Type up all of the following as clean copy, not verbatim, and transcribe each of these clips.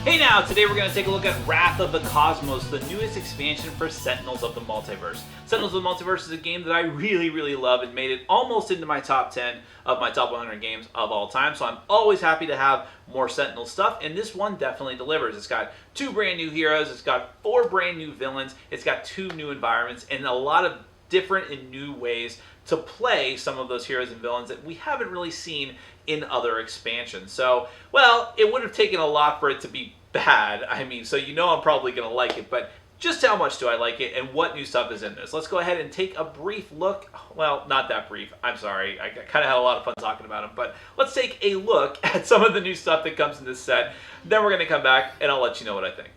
Hey now, today we're going to take a look at Wrath of the Cosmos, the newest expansion for Sentinels of the Multiverse. Sentinels of the Multiverse is a game that I really love and made it almost into my top 10 of my top 100 games of all time, so I'm always happy to have more Sentinel stuff, and this one definitely delivers. It's got 2 brand new heroes, it's got 4 brand new villains, it's got 2 new environments, and a lot of different and new ways to play some of those heroes and villains that we haven't really seen in other expansions. So, well, it would have taken a lot for it to be bad. I mean, so you know I'm probably going to like it, but just how much do I like it and what new stuff is in this? Let's go ahead and take a brief look. Well, not that brief. I'm sorry. I kind of had a lot of fun talking about them, but let's take a look at some of the new stuff that comes in this set. Then we're going to come back and I'll let you know what I think.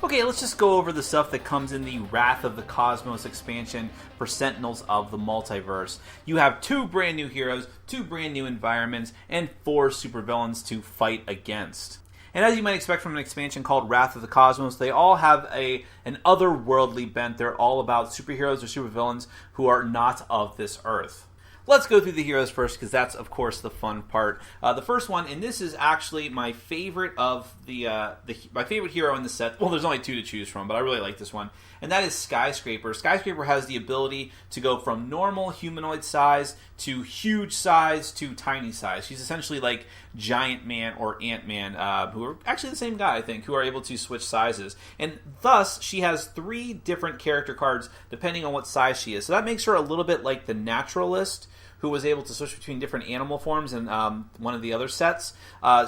Okay, let's just go over the stuff that comes in the Wrath of the Cosmos expansion for Sentinels of the Multiverse. You have 2 brand new heroes, 2 brand new environments, and 4 supervillains to fight against. And as you might expect from an expansion called Wrath of the Cosmos, they all have an otherworldly bent. They're all about superheroes or supervillains who are not of this earth. Let's go through the heroes first, because that's, of course, the fun part. The first one, and this is actually my favorite of my favorite hero in the set. Well, there's only 2 to choose from, but I really like this one, and that is Skyscraper. Skyscraper has the ability to go from normal humanoid size to huge size to tiny size. She's essentially like Giant Man or Ant-Man, who are actually the same guy, I think, who are able to switch sizes. And thus, she has 3 different character cards depending on what size she is. So that makes her a little bit like the Naturalist, who was able to switch between different animal forms in one of the other sets.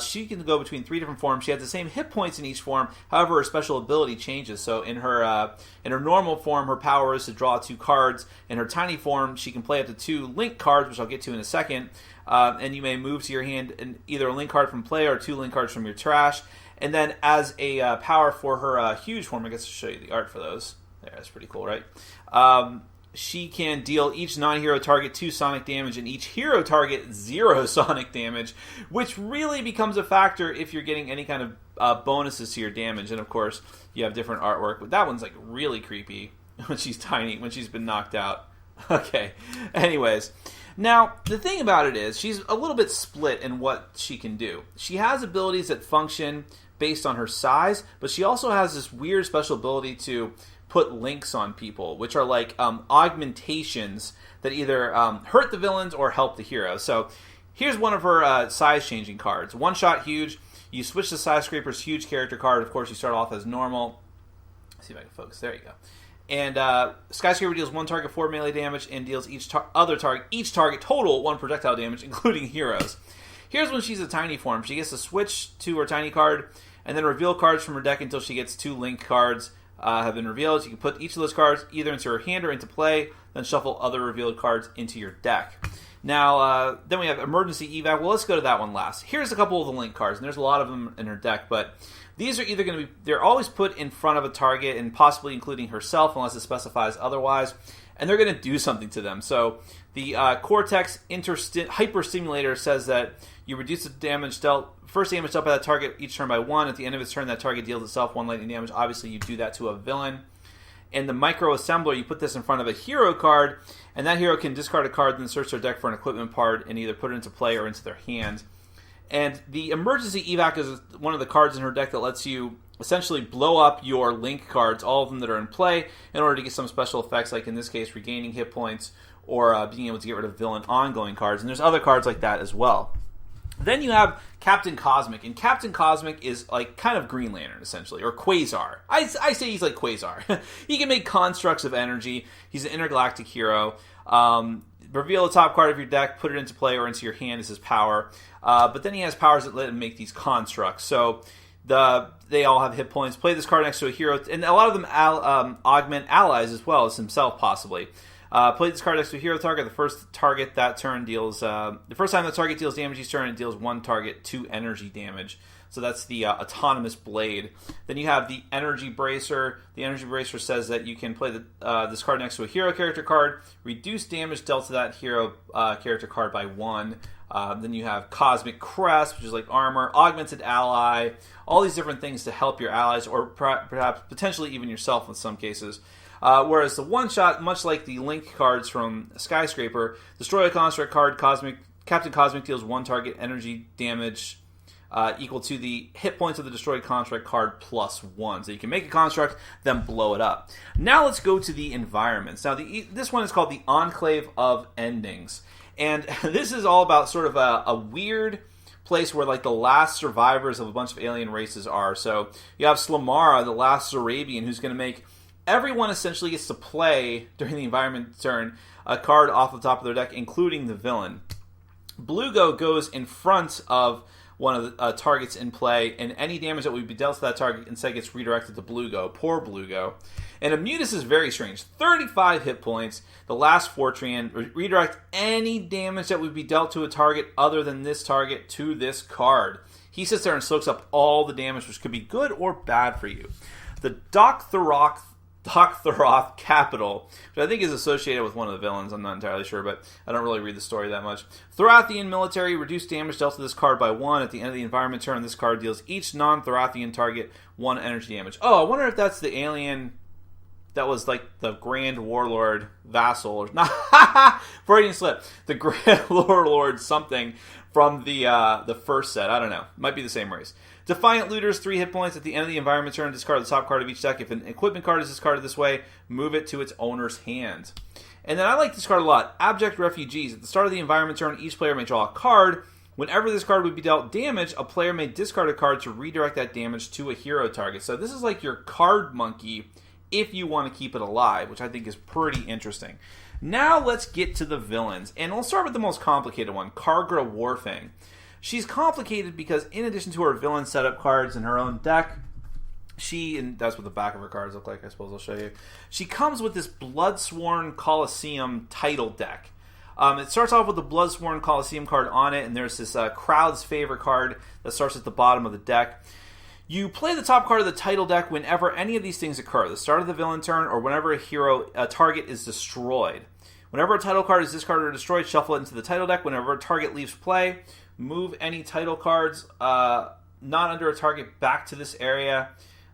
She can go between 3 different forms. She has the same hit points in each form. However, her special ability changes. So in her normal form, her power is to draw 2 cards. In her tiny form, she can play up to 2 link cards, which I'll get to in a second. And you may move to your hand either a link card from play or 2 link cards from your trash. And then as a power for her huge form, I guess I'll show you the art for those. There, that's pretty cool, right? She can deal each non-hero target 2 sonic damage and each hero target 0 sonic damage, which really becomes a factor if you're getting any kind of bonuses to your damage. And of course, you have different artwork, but that one's like really creepy when she's tiny, when she's been knocked out. Okay, anyways. Now, the thing about it is, she's a little bit split in what she can do. She has abilities that function based on her size, but she also has this weird special ability to put links on people, which are like augmentations that either hurt the villains or help the hero. So here's one of her size-changing cards. One shot huge. You switch to Skyscraper's huge character card. Of course, you start off as normal. Let's see if I can focus. There you go. And Skyscraper deals 1 target 4 melee damage and deals each target total 1 projectile damage, including heroes. Here's when she's a tiny form. She gets to switch to her tiny card and then reveal cards from her deck until she gets 2 link cards have been revealed. You can put each of those cards either into her hand or into play, then shuffle other revealed cards into your deck. Now, then we have Emergency Evac. Well, let's go to that one last. Here's a couple of the link cards, and there's a lot of them in her deck, but these are either going to be, they're always put in front of a target, and possibly including herself, unless it specifies otherwise, and they're going to do something to them. So, the Cortex Hyperstimulator says that you reduce the damage dealt, first damage dealt by that target each turn by 1. At the end of its turn, that target deals itself 1 lightning damage. Obviously, you do that to a villain. And the Micro Assembler, you put this in front of a hero card, and that hero can discard a card, then search their deck for an equipment part, and either put it into play or into their hand. And the Emergency Evac is one of the cards in her deck that lets you essentially blow up your link cards, all of them that are in play, in order to get some special effects, like in this case, regaining hit points, or being able to get rid of villain ongoing cards. And there's other cards like that as well. Then you have Captain Cosmic, and Captain Cosmic is like kind of Green Lantern, essentially, or Quasar. I say he's like Quasar. He can make constructs of energy. He's an intergalactic hero. Reveal the top card of your deck, put it into play or into your hand is his power. But then he has powers that let him make these constructs. So they all have hit points. Play this card next to a hero, and a lot of them augment allies as well as himself, possibly. Play this card next to a hero target. The first target that turn deals... the first time the target deals damage each turn, it deals one target 2 energy damage. So that's the Autonomous Blade. Then you have the Energy Bracer. The Energy Bracer says that you can play this card next to a hero character card, reduce damage dealt to that hero character card by 1. Then you have Cosmic Crest, which is like armor, Augmented Ally, all these different things to help your allies, or perhaps potentially even yourself in some cases. Whereas the one-shot, much like the Link cards from Skyscraper, destroy a construct card, Captain Cosmic deals 1 target energy damage equal to the hit points of the destroyed construct card plus 1. So you can make a construct, then blow it up. Now let's go to the environments. Now this one is called the Enclave of Endings. And this is all about sort of a weird place where like the last survivors of a bunch of alien races are. So you have Slamara, the last Zarabian, who's going to make everyone essentially gets to play during the environment turn a card off the top of their deck, including the villain. Blugo goes in front of one of the targets in play, and any damage that would be dealt to that target instead gets redirected to Blugo. Poor Blugo. And Immutus is very strange. 35 hit points. The last Fortran, redirect any damage that would be dealt to a target other than this target to this card. He sits there and soaks up all the damage, which could be good or bad for you. The Doctoroth Capital, which I think is associated with one of the villains. I'm not entirely sure, but I don't really read the story that much. Thorathian Military, reduce damage dealt to this card by 1. At the end of the environment turn, this card deals each non-Thorathian target 1 energy damage. Oh, I wonder if that's the alien that was like the Grand Warlord Vassal, or not. Freudian slip. The Grand Warlord something from the first set. I don't know. Might be the same race. Defiant Looters, 3 hit points. At the end of the environment turn, discard the top card of each deck. If an equipment card is discarded this way, move it to its owner's hand. And then I like this card a lot. Abject Refugees. At the start of the environment turn, each player may draw a card. Whenever this card would be dealt damage, a player may discard a card to redirect that damage to a hero target. So this is like your card monkey if you want to keep it alive, which I think is pretty interesting. Now let's get to the villains. And we'll start with the most complicated one, Kargra Warfang. She's complicated because in addition to her villain setup cards in her own deck, and that's what the back of her cards look like, I suppose I'll show you. She comes with this Bloodsworn Coliseum title deck. It starts off with the Bloodsworn Coliseum card on it, and there's this Crowd's Favor card that starts at the bottom of the deck. You play the top card of the title deck whenever any of these things occur, the start of the villain turn, or whenever a target is destroyed. Whenever a title card is discarded or destroyed, shuffle it into the title deck. Whenever a target leaves play, move any title cards not under a target back to this area.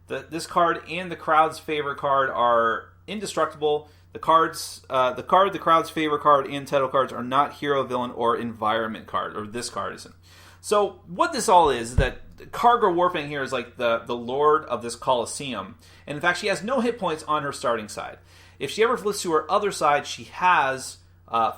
This card and the Crowd's Favor card are indestructible. The Crowd's Favor card and title cards are not hero, villain, or environment card, or this card isn't. So what this all is that Kargra Warfang here is like the lord of this Coliseum. And in fact, she has no hit points on her starting side. If she ever flips to her other side, she has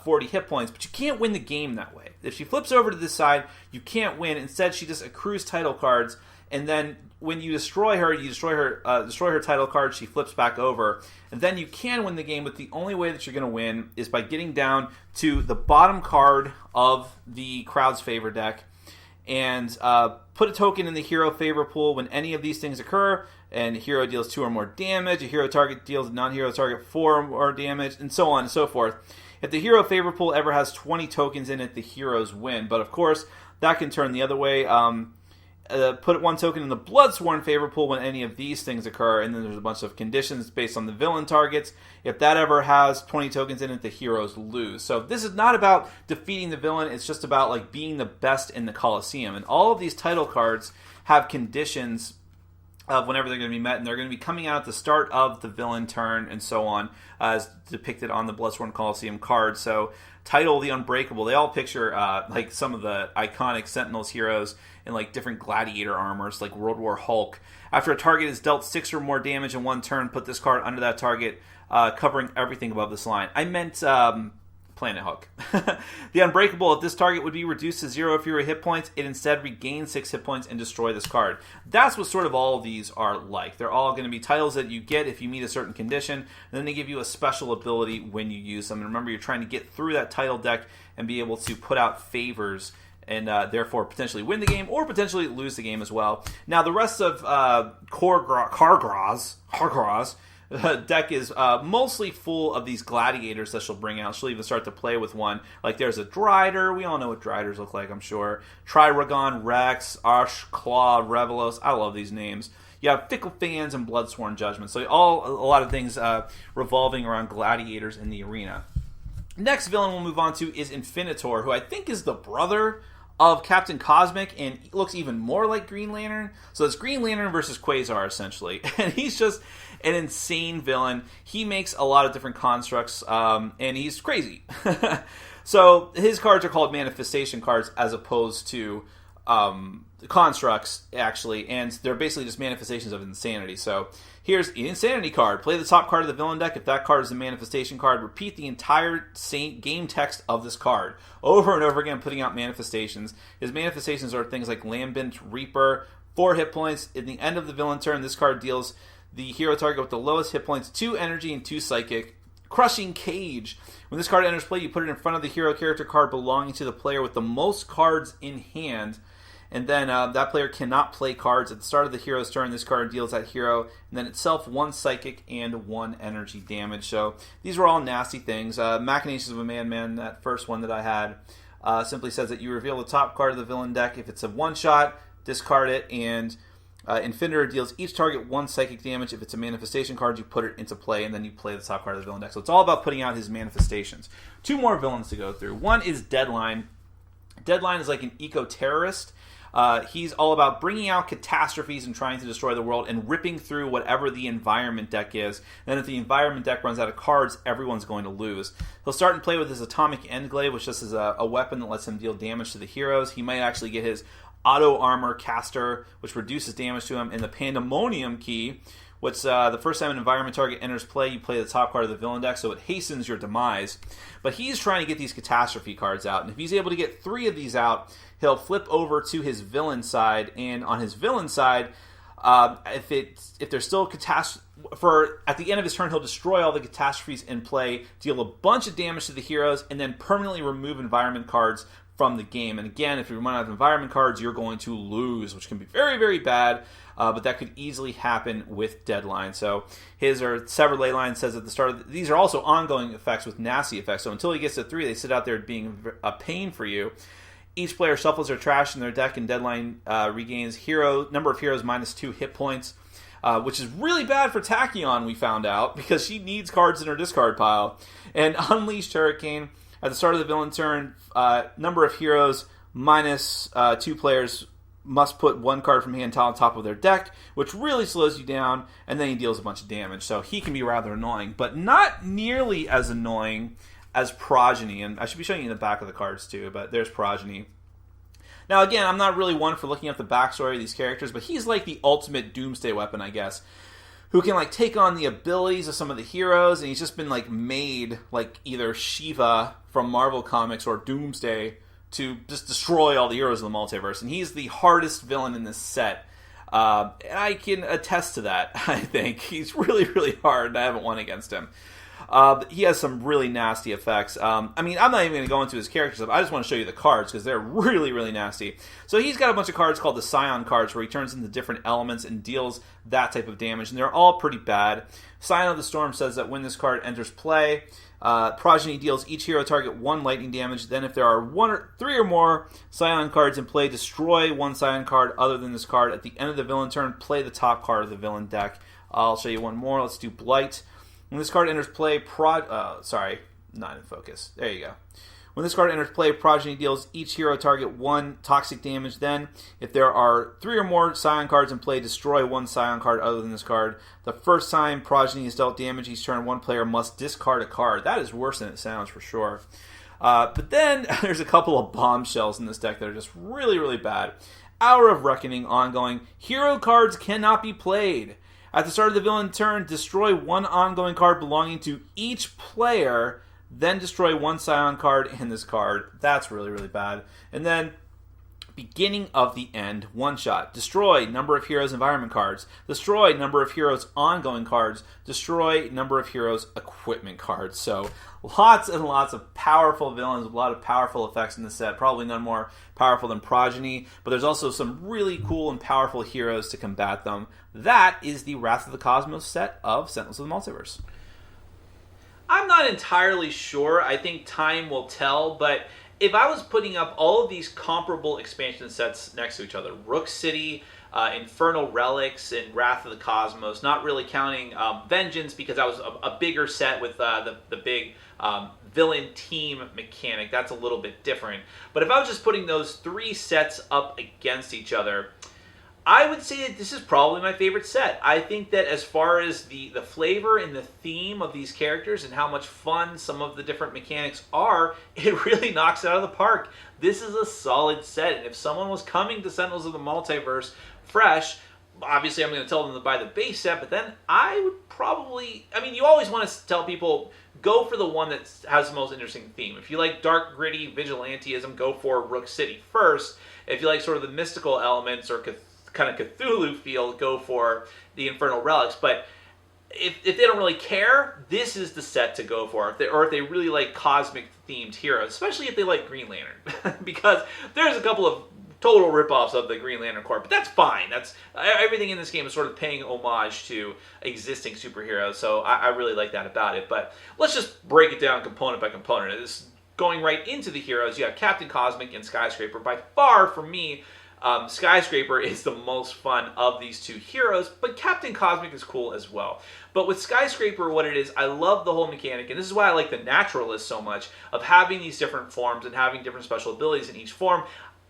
40 hit points, but you can't win the game that way. If she flips over to this side, you can't win. Instead, she just accrues title cards, and then when you destroy her title card, she flips back over, and then you can win the game, but the only way that you're going to win is by getting down to the bottom card of the Crowd's Favor deck, and put a token in the hero favor pool when any of these things occur, and a hero deals 2 or more damage, a hero target deals a non-hero target 4 or more damage, and so on and so forth. If the hero favor pool ever has 20 tokens in it, the heroes win. But of course, that can turn the other way. Put 1 token in the Bloodsworn favor pool when any of these things occur, and then there's a bunch of conditions based on the villain targets. If that ever has 20 tokens in it, the heroes lose. So this is not about defeating the villain, it's just about like being the best in the Coliseum. And all of these title cards have conditions of whenever they're going to be met, and they're going to be coming out at the start of the villain turn and so on, as depicted on the Bloodsworn Coliseum card. So Title the Unbreakable, they all picture like some of the iconic Sentinels heroes in like different gladiator armors, like World War Hulk. After a target is dealt 6 or more damage in 1 turn, put this card under that target, covering everything above this line. I meant Planet Hook. The Unbreakable, if this target would be reduced to 0 or fewer hit points, it instead regains 6 hit points and destroy this card. That's what sort of all of these are like. They're all going to be titles that you get if you meet a certain condition, and then they give you a special ability when you use them. And remember, you're trying to get through that title deck and be able to put out favors and therefore potentially win the game or potentially lose the game as well. Now, the rest of Kargras The deck is mostly full of these gladiators that she'll bring out. She'll even start to play with one. Like there's a Drider. We all know what Driders look like, I'm sure. Triregon, Rex, Arsh, Claw, Revelos. I love these names. You have Fickle Fans and Bloodsworn Judgment. So a lot of things revolving around gladiators in the arena. Next villain we'll move on to is Infinitor, who I think is the brother of Captain Cosmic and looks even more like Green Lantern. So it's Green Lantern versus Quasar, essentially. And he's just an insane villain. He makes a lot of different constructs, and he's crazy. So his cards are called manifestation cards as opposed to constructs, actually, and they're basically just manifestations of insanity. So here's the Insanity card. Play the top card of the villain deck. If that card is a manifestation card, repeat the entire game text of this card over and over again, putting out manifestations. His manifestations are things like Lambent Reaper, 4 hit points. At the end of the villain turn, this card deals the hero target with the lowest hit points 2 energy and 2 psychic. Crushing Cage. When this card enters play, you put it in front of the hero character card belonging to the player with the most cards in hand. And then that player cannot play cards. At the start of the hero's turn, this card deals that hero, and then itself 1 psychic and 1 energy damage. So these were all nasty things. Machinations of a Madman, that first one that I had, simply says that you reveal the top card of the villain deck. If it's a one-shot, discard it, and Infinitor deals each target 1 psychic damage. If it's a manifestation card, you put it into play, and then you play the top card of the villain deck. So it's all about putting out his manifestations. 2 more villains to go through. One is Deadline. Deadline is like an eco-terrorist. He's all about bringing out catastrophes and trying to destroy the world and ripping through whatever the environment deck is. And then if the environment deck runs out of cards, everyone's going to lose. He'll start and play with his Atomic Endglaive, which just is a weapon that lets him deal damage to the heroes. He might actually get his Auto Armor Caster, which reduces damage to him, and the Pandemonium Key, which the first time an environment target enters play, you play the top card of the villain deck, so it hastens your demise. But he's trying to get these catastrophe cards out, and if he's able to get 3 of these out, he'll flip over to his villain side, and on his villain side, if there's still at the end of his turn, he'll destroy all the catastrophes in play, deal a bunch of damage to the heroes, and then permanently remove environment cards from the game. And again, if you run out of environment cards, you're going to lose, which can be very, very bad. But that could easily happen with Deadline. So his Severed Leyline says at the start these are also ongoing effects with nasty effects. So until he gets to 3, they sit out there being a pain for you. Each player shuffles their trash in their deck, and Deadline regains number of heroes minus 2 hit points, which is really bad for Tachyon, we found out, because she needs cards in her discard pile. And Unleashed Hurricane. At the start of the villain turn, number of heroes minus 2 players must put 1 card from hand on top of their deck, which really slows you down, and then he deals a bunch of damage. So he can be rather annoying, but not nearly as annoying as Progeny. And I should be showing you the back of the cards too, but there's Progeny. Now again, I'm not really one for looking up the backstory of these characters, but he's like the ultimate Doomsday weapon, I guess, who can like take on the abilities of some of the heroes, and he's just been like made like either Shiva from Marvel Comics or Doomsday to just destroy all the heroes of the multiverse, and he's the hardest villain in this set. I can attest to that. I think he's really, really hard, and I haven't won against him. He has some really nasty effects. I mean, I'm not even going to go into his character stuff. I just want to show you the cards because they're really, really nasty. So he's got a bunch of cards called the Scion cards where he turns into different elements and deals that type of damage, and they're all pretty bad. Scion of the Storm says that when this card enters play, Progeny deals each hero target 1 lightning damage. Then if there are 3 or more Scion cards in play, destroy 1 Scion card other than this card. At the end of the villain turn, play the top card of the villain deck. I'll show you one more. Let's do Blight. When this card enters play, not in focus. There you go. When this card enters play, Progeny deals each hero target 1 toxic damage. Then, if there are 3 or more Scion cards in play, destroy 1 Scion card other than this card. The first time Progeny is dealt damage each turn, 1 player must discard a card. That is worse than it sounds for sure. But then, there's a couple of bombshells in this deck that are just really, really bad. Hour of Reckoning ongoing. Hero cards cannot be played. At the start of the villain turn, destroy 1 ongoing card belonging to each player, then destroy 1 Scion card in this card. That's really, really bad. And then Beginning of the End one-shot. Destroy number of heroes environment cards. Destroy number of heroes ongoing cards. Destroy number of heroes equipment cards. So lots and lots of powerful villains, a lot of powerful effects in the set. Probably none more powerful than Progeny, but there's also some really cool and powerful heroes to combat them. That is the Wrath of the Cosmos set of Sentinels of the Multiverse. I'm not entirely sure. I think time will tell, but if I was putting up all of these comparable expansion sets next to each other, Rook City, Infernal Relics, and Wrath of the Cosmos, not really counting Vengeance because that was a bigger set with the big villain team mechanic. That's a little bit different. But if I was just putting those three sets up against each other, I would say that this is probably my favorite set. I think that as far as the flavor and the theme of these characters and how much fun some of the different mechanics are, it really knocks it out of the park. This is a solid set, and if someone was coming to Sentinels of the Multiverse fresh, obviously I'm going to tell them to buy the base set, but then I would probably, I mean, you always want to tell people, go for the one that has the most interesting theme. If you like dark, gritty vigilantism, go for Rook City first. If you like sort of the mystical elements or kind of Cthulhu feel, go for the Infernal Relics. But if they don't really care, this is the set to go for. If they really like cosmic themed heroes, especially if they like Green Lantern, because there's a couple of total ripoffs of the Green Lantern Corps, but that's fine. That's everything in this game is sort of paying homage to existing superheroes, so I really like that about it. But let's just break it down component by component. This going right into the heroes, you have Captain Cosmic and Skyscraper. By far, for me, Skyscraper is the most fun of these two heroes, but Captain Cosmic is cool as well. But with Skyscraper, what it is, I love the whole mechanic, and this is why I like the Naturalist so much, of having these different forms and having different special abilities in each form.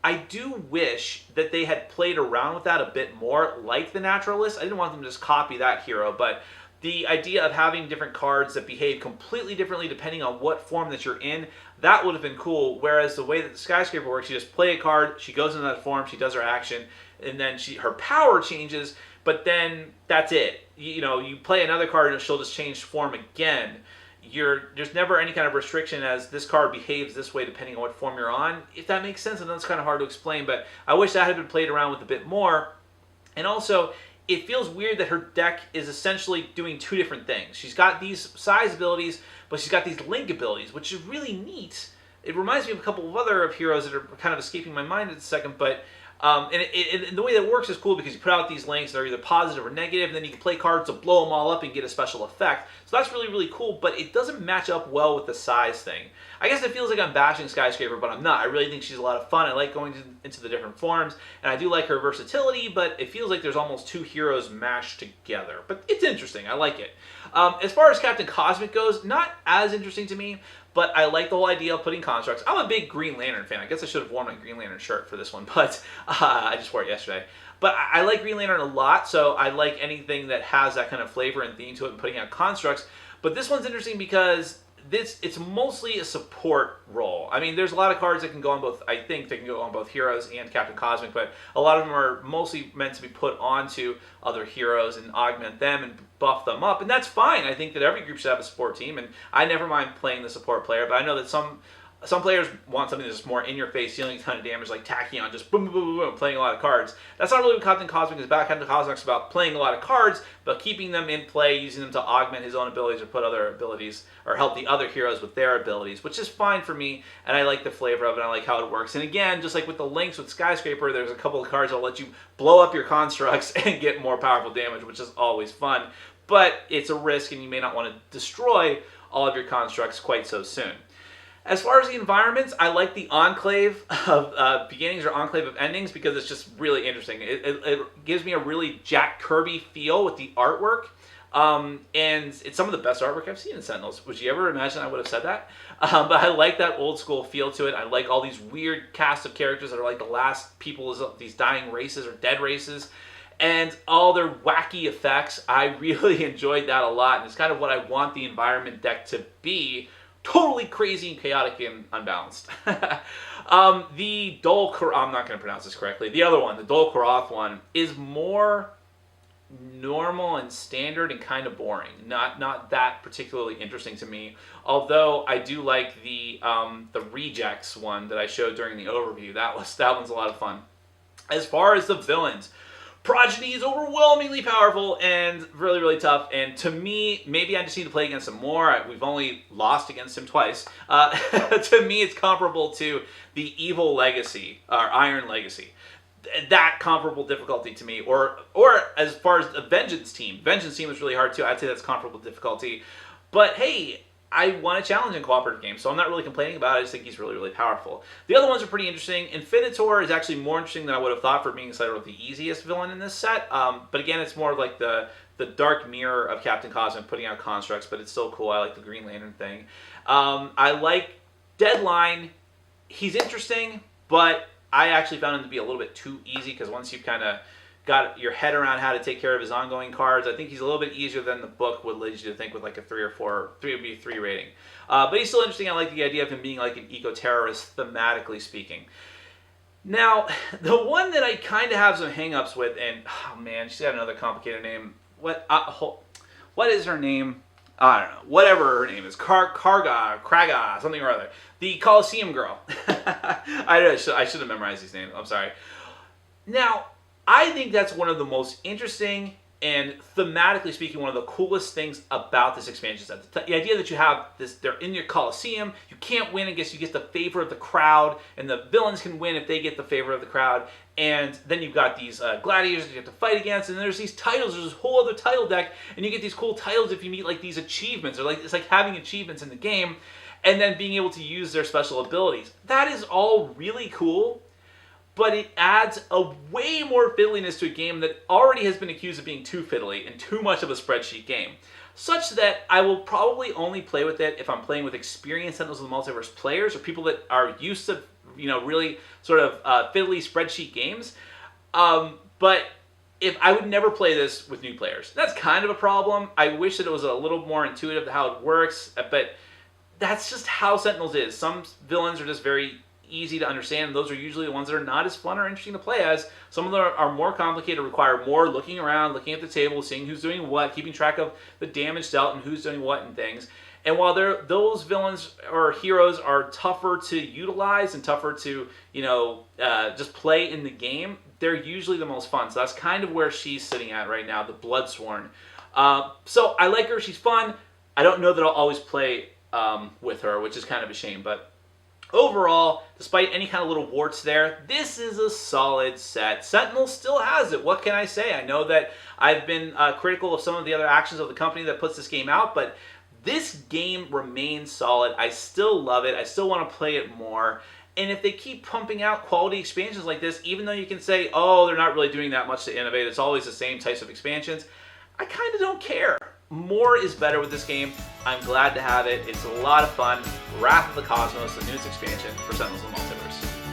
I do wish that they had played around with that a bit more, like the Naturalist. I didn't want them to just copy that hero, but the idea of having different cards that behave completely differently depending on what form that you're in, that would have been cool. Whereas the way that the Skyscraper works, you just play a card, she goes into that form, she does her action, and then her power changes, but then that's it. You play another card and she'll just change form again. There's never any kind of restriction as this card behaves this way depending on what form you're on. If that makes sense, and that's kind of hard to explain, but I wish that had been played around with a bit more. And also, it feels weird that her deck is essentially doing two different things. She's got these size abilities, but she's got these link abilities, which is really neat. It reminds me of a couple of other heroes that are kind of escaping my mind at a second, but and the way that works is cool because you put out these links that are either positive or negative, and then you can play cards to blow them all up and get a special effect. So that's really, really cool, but it doesn't match up well with the size thing. I guess it feels like I'm bashing Skyscraper, but I'm not. I really think she's a lot of fun. I like going into the different forms, and I do like her versatility, but it feels like there's almost two heroes mashed together. But it's interesting. I like it. As far as Captain Cosmic goes, not as interesting to me, but I like the whole idea of putting constructs. I'm a big Green Lantern fan. I guess I should have worn my Green Lantern shirt for this one, but I just wore it yesterday. But I like Green Lantern a lot, so I like anything that has that kind of flavor and theme to it and putting out constructs. But this one's interesting because it's mostly a support role. I mean, there's a lot of cards that can go on both, I think they can go on both heroes and Captain Cosmic, but a lot of them are mostly meant to be put onto other heroes and augment them and buff them up, and that's fine. I think that every group should have a support team, and I never mind playing the support player, but I know that some players want something that's more in-your-face, dealing a ton of damage, like Tachyon, just boom, boom, boom, boom, playing a lot of cards. That's not really what Captain Cosmic is about. Captain Cosmic is about playing a lot of cards, but keeping them in play, using them to augment his own abilities or put other abilities, or help the other heroes with their abilities, which is fine for me, and I like the flavor of it, I like how it works. And again, just like with the links with Skyscraper, there's a couple of cards that'll let you blow up your constructs and get more powerful damage, which is always fun. But it's a risk, and you may not want to destroy all of your constructs quite so soon. As far as the environments, I like the Enclave of beginnings or Enclave of endings because it's just really interesting. It gives me a really Jack Kirby feel with the artwork. And it's some of the best artwork I've seen in Sentinels. Would you ever imagine I would have said that? But I like that old school feel to it. I like all these weird cast of characters that are like the last people of these dying races or dead races. And all their wacky effects. I really enjoyed that a lot. And it's kind of what I want the environment deck to be. Totally crazy and chaotic and unbalanced. The I'm not going to pronounce this correctly. The other one, the Dol Karath one, is more normal and standard and kind of boring. Not that particularly interesting to me. Although I do like the rejects one that I showed during the overview. That one's a lot of fun. As far as the villains, Progeny is overwhelmingly powerful and really, really tough. And to me, maybe I just need to play against him more. We've only lost against him twice. To me, it's comparable to the Evil Legacy, or Iron Legacy. That comparable difficulty to me. Or as far as the Vengeance team was really hard too. I'd say that's comparable difficulty. But hey, I want a challenge in cooperative games, so I'm not really complaining about it. I just think he's really, really powerful. The other ones are pretty interesting. Infinitor is actually more interesting than I would have thought for being sort of the easiest villain in this set. But again, it's more like the dark mirror of Captain Cosmic putting out constructs, but it's still cool. I like the Green Lantern thing. I like Deadline. He's interesting, but I actually found him to be a little bit too easy, because once you've kind of got your head around how to take care of his ongoing cards, I think he's a little bit easier than the book would lead you to think with like a 3 or 4, 3 would be a 3 rating. But he's still interesting. I like the idea of him being like an eco-terrorist, thematically speaking. Now, the one that I kind of have some hang-ups with, and oh man, she's got another complicated name. What is her name? I don't know. Whatever her name is. Kraga, something or other. The Coliseum girl. I should have memorized these names. I'm sorry. Now, I think that's one of the most interesting and thematically speaking, one of the coolest things about this expansion set. The idea that you have this, they're in your Coliseum, you can't win unless you get the favor of the crowd, and the villains can win if they get the favor of the crowd. And then you've got these gladiators that you have to fight against, and there's these titles, there's this whole other title deck, and you get these cool titles if you meet like these achievements, or like it's like having achievements in the game, and then being able to use their special abilities. That is all really cool. But it adds a way more fiddliness to a game that already has been accused of being too fiddly and too much of a spreadsheet game. Such that I will probably only play with it if I'm playing with experienced Sentinels of the Multiverse players, or people that are used to, really sort of fiddly spreadsheet games. But if I would never play this with new players. That's kind of a problem. I wish that it was a little more intuitive to how it works, but that's just how Sentinels is. Some villains are just very easy to understand, and those are usually the ones that are not as fun or interesting to play as. Some of them are more complicated, require more looking around, looking at the table, seeing who's doing what, keeping track of the damage dealt and who's doing what and things. And while those villains or heroes are tougher to utilize and tougher to, just play in the game, they're usually the most fun. So that's kind of where she's sitting at right now, the Bloodsworn. So I like her, she's fun. I don't know that I'll always play with her, which is kind of a shame, but overall, despite any kind of little warts there, this is a solid set. Sentinel still has it. What can I say? I know that I've been critical of some of the other actions of the company that puts this game out, but this game remains solid. I still love it. I still want to play it more. And if they keep pumping out quality expansions like this, even though you can say, oh, they're not really doing that much to innovate, it's always the same types of expansions, I kind of don't care. More is better with this game. I'm glad to have it. It's a lot of fun. Wrath of the Cosmos, the newest expansion for Sentinels of the Multiverse.